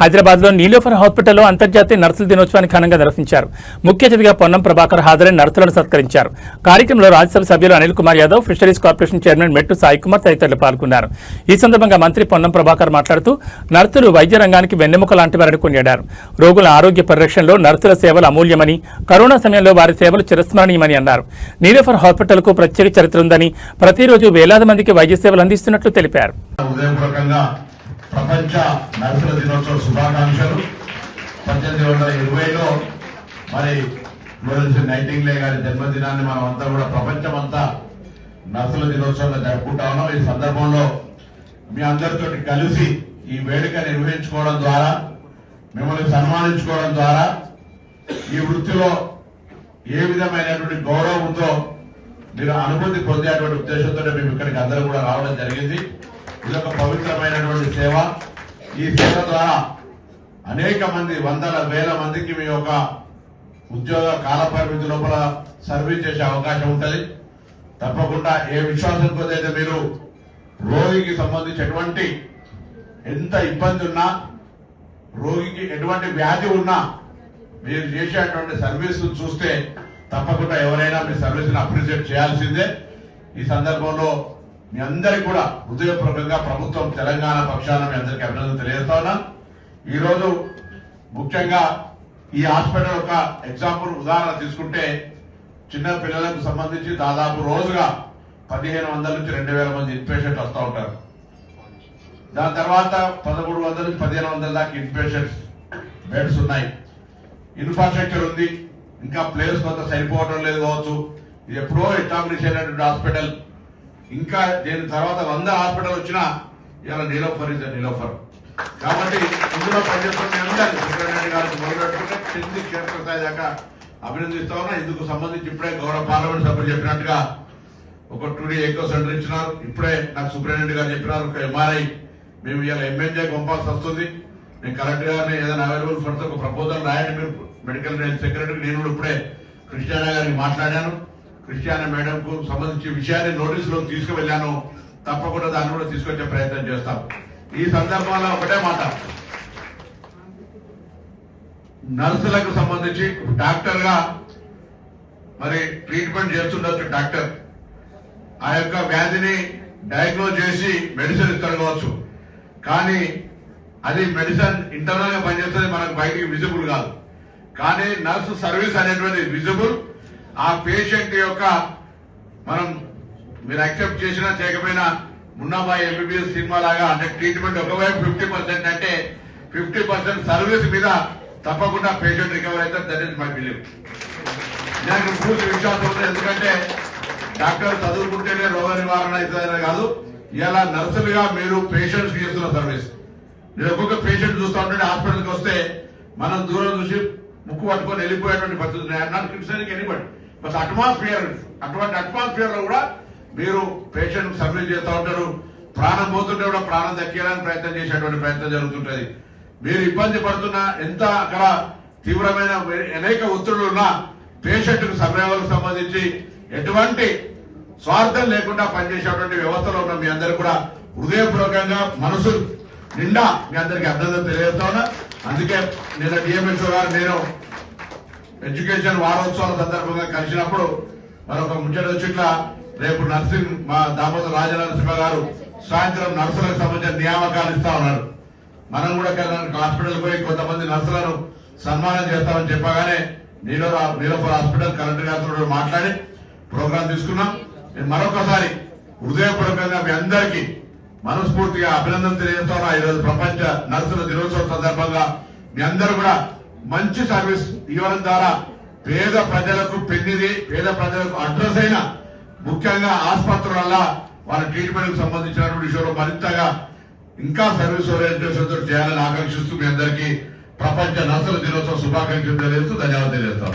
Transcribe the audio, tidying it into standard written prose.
హైదరాబాద్ లో నీలోఫర్ హాస్పిటల్లో అంతర్జాతీయ నర్సుల దినోత్సవాన్ని ఘనంగా నిర్వహించారు. ముఖ్య అతిథిగా పొన్నం ప్రభాకర్ హాజరై నర్సులను సత్కరించారు. కార్యక్రమంలో రాజ్యసభ సభ్యులు Anil Kumar Yadav, fisheries corporation chairman మెట్టు సాయి కుమార్ తదితరులు పాల్గొన్నారు. ఈ సందర్భంగా మంత్రి పొన్నం ప్రభాకర్ మాట్లాడుతూ నర్సులు వైద్య రంగానికి వెన్నెముక లాంటివారని కొనియాడారు. రోగుల ఆరోగ్య పరిరక్షణలో నర్సుల సేవలు అమూల్యమని, కరోనా సమయంలో వారి సేవలు చిరస్మరణీయమని అన్నారు. నీలోఫర్ హాస్పిటల్ కు ప్రత్యేక చరిత్ర ఉందని, ప్రతిరోజు వేలాది మందికి వైద్య సేవలు అందిస్తున్నట్లు తెలిపారు. ప్రపంచ నర్సుల దినోత్సవ శుభాకాంక్షలు. 1820లో మరి నైటింగ్లే గారి జన్మదినాన్ని మనం అంతా కూడా ప్రపంచమంతా నర్సుల దినోత్సవంగా జరుపుకుంటా ఉన్నాం. ఈ సందర్భంలో మీ అందరితో కలిసి ఈ వేడుక నిర్వహించుకోవడం ద్వారా, మిమ్మల్ని సన్మానించుకోవడం ద్వారా ఈ వృత్తిలో ఏ విధమైనటువంటి గౌరవం ఉందో మీరు అనుభూతి పొందేటువంటి ఉద్దేశంతో మేము ఇక్కడికి అందరూ కూడా రావడం జరిగింది. ఇదొక పవిత్రమైనటువంటి సేవ. ఈ సేవ ద్వారా అనేక మంది, వందల వేల మందికి మీ యొక్క ఉద్యోగ కాల పరిమితి లోపల సర్వీస్ చేసే అవకాశం ఉంటుంది. తప్పకుండా ఏ విశ్వాసం కొద్దైతే మీరు రోగికి సంబంధించి ఎటువంటి ఎంత ఇబ్బంది ఉన్నా, రోగికి ఎటువంటి వ్యాధి ఉన్నా మీరు చేసేటువంటి సర్వీస్ చూస్తే తప్పకుండా ఎవరైనా మీ సర్వీస్ ని అప్రిషియేట్ చేయాల్సిందే. ఈ సందర్భంలో మీ అందరికీ కూడా హృదయపూర్వకంగా ప్రభుత్వం తెలంగాణ పక్షాన మీ అందరికీ అభినందనలు తెలియజేస్తా ఉన్నా. ఈరోజు ముఖ్యంగా ఈ హాస్పిటల్ ఒక ఎగ్జాంపుల్ ఉదాహరణ తీసుకుంటే, చిన్న పిల్లలకు సంబంధించి దాదాపు రోజుగా 1500 నుంచి 2000 మంది ఇన్పేషెంట్ వస్తూ ఉంటారు. దాని తర్వాత 1300 నుంచి 1500 దాకా ఇన్పేషెంట్స్ బెడ్స్ ఉన్నాయి. ఇన్ఫ్రాస్ట్రక్చర్ ఉంది, ఇంకా ప్లేస్ కొంత సరిపోవడం లేదు కావచ్చు. ఇది ఎప్పుడో ఎస్టాబ్లిష్ అయినటువంటి హాస్పిటల్. ఇంకా దీని తర్వాత 100 హాస్పిటల్ వచ్చినా ఇలా నీలోఫర్ ఇస్ నీలోఫర్. కాబట్టి ఇందులో పనిచేస్తున్న అందరూ సూపరింటెండెంట్ గారికి మొదలుపెట్టుకుంటే కింది క్షేత్రస్థాయి దాకా అభినందిస్తా ఉన్నా. ఇందుకు సంబంధించి ఇప్పుడే గౌరవ పార్లమెంట్ సభ్యులు చెప్పినట్టుగా ఒక 2D ఎకో సెంటర్ ఇచ్చినారు. ఇప్పుడే నాకు సూపరింటెండెంట్ గారు చెప్పినారు ఒక MRI మేము ఇలా MNJ పంపాల్సి వస్తుంది. నేను కలెక్టర్ గారిని ఏదైనా అవైలబుల్ ఫండ్స్ ఒక ప్రపోజల్ రాయండి మీరు మెడికల్ సెక్రటరీకి. నేను కూడా ఇప్పుడే క్రిస్టియానా గారికి మాట్లాడాను. క్రిస్టియానా మేడం కు సంబంధించి విషయాన్ని నోటీసులో తీసుకువెళ్లాను. తప్పకుండా దాన్ని కూడా తీసుకొచ్చే ప్రయత్నం చేస్తాం. ఈ సందర్భంలో ఒకటే మాట, నర్సులకు సంబంధించి డాక్టర్ గా మరి ట్రీట్మెంట్ చేస్తుండొచ్చు. డాక్టర్ ఆ యొక్క వ్యాధిని డయాగ్నోజ్ చేసి మెడిసిన్ ఇస్తారు కావచ్చు, కానీ అది మెడిసిన్ ఇంటర్నల్ గా పనిచేస్తుంది, మనకు బయటికి విజిబుల్ కాదు. కానీ నర్సు సర్వీస్ అనేటువంటి విజిబుల్. ఆ పేషెంట్ యొక్క మనం మీరు యాక్సెప్ట్ చేసినా చేయకపోయినా మున్నాబాయి MBBS సినిమా లాగా, అంటే ట్రీట్మెంట్ ఒకవైపు 50% అంటే 50% సర్వీస్ మీద తప్పకుండా పేషెంట్ రికవర్ అవుతారు. That is my believe. నాకు పూర్తి విశ్వాసం ఉంది. ఎందుకంటే డాక్టర్ చదువుకుంటేనే రోగ నివారణ అవుతుందనే కాదు, ఇలా నర్సులుగా మీరు పేషెంట్స్ చేస్తున్న సర్వీస్. నేను ఒక్కొక్క పేషెంట్ చూస్తూ ఉంటే హాస్పిటల్కి వస్తే మనం దూరం చూసి ముక్కు పట్టుకొని వెళ్ళిపోయేటువంటి పరిస్థితి. Not criticising anybody, but atmosphere, అటువంటి అట్మాస్ఫియర్ లో కూడా మీరు పేషెంట్ సర్వీస్ చేస్తూ ఉంటారు. ప్రాణం పోతుంటే కూడా ప్రాణం దక్కేయడానికి ప్రయత్నం చేసేటువంటి ప్రయత్నం జరుగుతుంటది. మీరు ఇబ్బంది పడుతున్నా, ఎంత అక్కడ తీవ్రమైన అనేక ఒత్తిళ్లు ఉన్నా పేషెంట్ కు సమయాలకు సంబంధించి ఎటువంటి స్వార్థం లేకుండా పనిచేసేటువంటి వ్యవస్థలో ఉన్న మీ అందరూ కూడా హృదయపూర్వకంగా మనసు నిండా మీ అందరికీ అభినందన తెలియజేస్తా ఉన్నా. అందుకే నిన్న DMHO గారు నేను ఎడ్యుకేషన్ వారోత్సవాల సందర్భంగా కలిసినప్పుడు మరొక ముచ్చట వచ్చి ఇట్లా రేపు నర్సింగ్ మా దామోదర్ రాజనరసింహ గారు సాయంత్రం నర్సులకు సంబంధించిన నియామకాలు ఇస్తా ఉన్నారు. మనం కూడా హాస్పిటల్ పోయి కొంతమంది నర్సులను సన్మానం చేస్తామని చెప్పగానే నీలోఫర్ హాస్పిటల్ కలెక్టర్ గారితో మాట్లాడి ప్రోగ్రాం తీసుకున్నాం. నేను మరొకసారి హృదయపూర్వకంగా మీ అందరికీ మనస్ఫూర్తిగా అభినందన తెలియజేస్తా ఉన్నా. ఈరోజు ప్రపంచ నర్సుల దినోత్సవం సందర్భంగా మీ అందరూ కూడా మంచి సర్వీస్ ఇవ్వడం ద్వారా పేద ప్రజలకు పెన్నిది, పేద ప్రజలకు అడ్రస్ అయిన ముఖ్యంగా ఆసుపత్రుల వాళ్ళ ట్రీట్మెంట్ కు సంబంధించినటువంటి విషయంలో మరింతగా ఇంకా సర్వీస్ ఓరియంటేషన్ తో చేయాలని ఆకాంక్షిస్తూ మీ అందరికీ ప్రపంచ నర్సుల దినోత్సవ శుభాకాంక్షలు తెలియజేస్తూ ధన్యవాదాలు తెలియజేస్తాం.